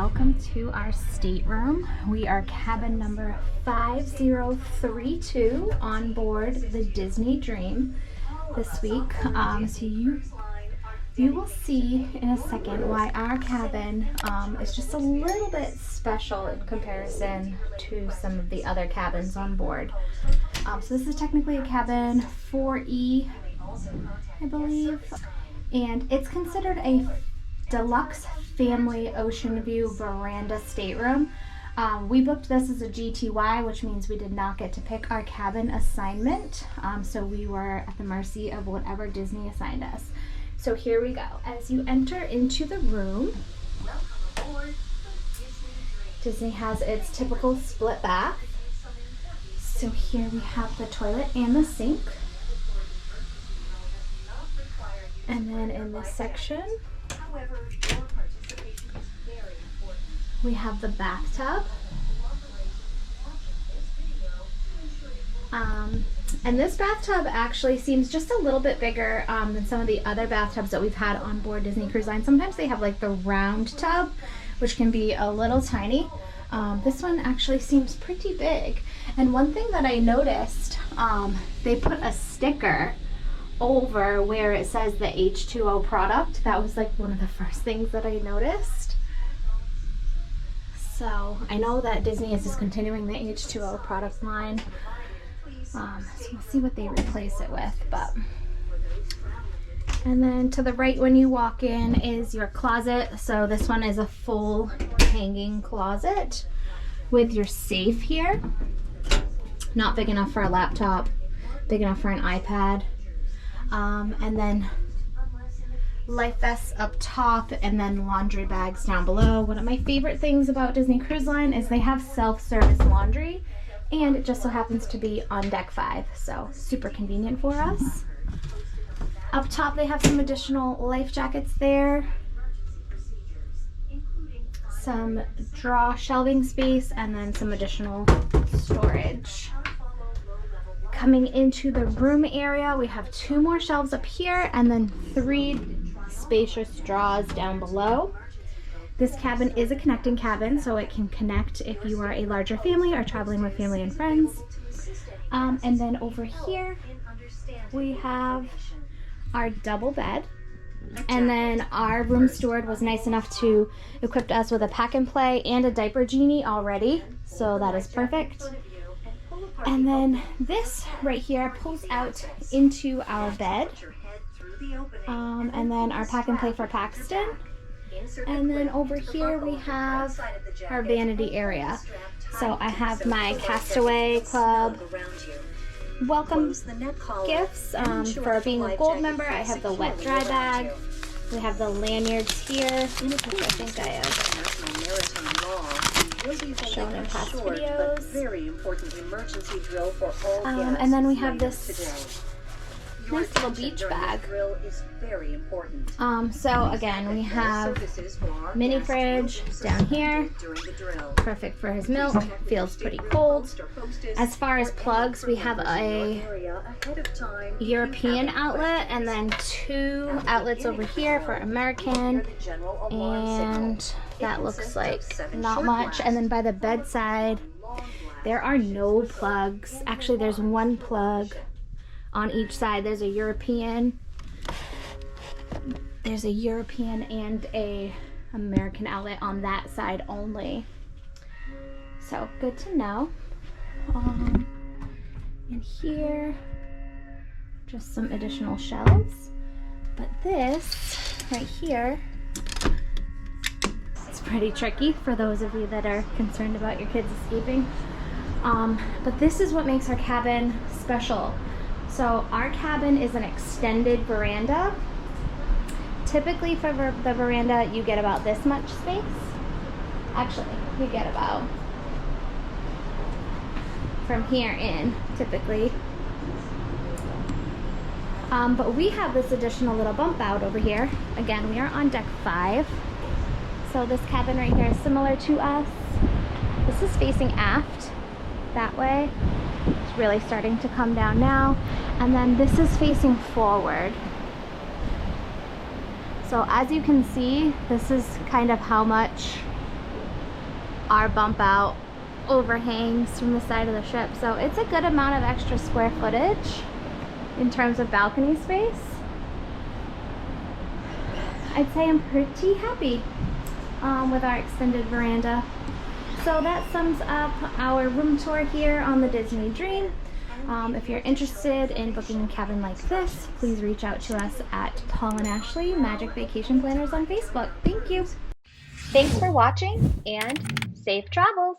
welcome to our stateroom. We are cabin number 5032 on board the Disney Dream this week. So you will see in a second why our cabin is just a little bit special in comparison to some of the other cabins on board. So this is technically a cabin 4E, I believe, and it's considered a deluxe family ocean view veranda stateroom. We booked this as a GTY, which means we did not get to pick our cabin assignment. So we were at the mercy of whatever Disney assigned us. So here we go. As you enter into the room, Disney has its typical split bath. So here we have the toilet and the sink. And then in this section, we have the bathtub. And this bathtub actually seems just a little bit bigger than some of the other bathtubs that we've had on board Disney Cruise Line. Sometimes they have like the round tub, which can be a little tiny. This one actually seems pretty big. And one thing that I noticed, they put a sticker over where it says the H2O product. That was like one of the first things that I noticed. So I know that Disney is discontinuing the H2O product line. So we'll see what they replace it with. And then to the right when you walk in is your closet. So this one is a full hanging closet with your safe here. Not big enough for a laptop, big enough for an iPad. And then life vests up top and then laundry bags down below. One of my favorite things about Disney Cruise Line is they have self-service laundry, and it just so happens to be on deck 5, so super convenient for us. Up top they have some additional life jackets there, some drawer shelving space, and then some additional storage. Coming into the room area, we have 2 more shelves up here and then 3 spacious drawers down below. This cabin is a connecting cabin, so it can connect if you are a larger family or traveling with family and friends. And then over here, we have our double bed. And then our room steward was nice enough to equip us with a pack and play and a diaper genie already, so that is perfect. And then this right here pulls out into our bed. And then our pack and play for Paxton. And then over here we have our vanity area. So I have my Castaway Club welcome gifts for being a gold member. I have the wet dry bag. We have the lanyards here, which I think I have shown in past videos. And then we have this nice little beach bag. So again, we have mini fridge down here, perfect for his milk, feels pretty cold. As far as plugs, we have a European outlet and then 2 outlets over here for American, and that looks like not much. And then by the bedside, there are no plugs. Actually, there's 1 plug on each side. There's a European and a American outlet on that side only. So good to know. And here, just some additional shelves. But this right here, it's pretty tricky for those of you that are concerned about your kids escaping. But this is what makes our cabin special. So our cabin is an extended veranda. Typically for the veranda, you get about this much space. Actually, you get about from here in, typically. But we have this additional little bump out over here. Again, we are on deck 5. So this cabin right here is similar to us. This is facing aft that way. It's really starting to come down now. And then this is facing forward. So as you can see, this is kind of how much our bump out overhangs from the side of the ship. So it's a good amount of extra square footage in terms of balcony space. I'd say I'm pretty happy with our extended veranda. So that sums up our room tour here on the Disney Dream. If you're interested in booking a cabin like this, please reach out to us at Paul and Ashley Magic Vacation Planners on Facebook. Thank you. Thanks for watching and safe travels.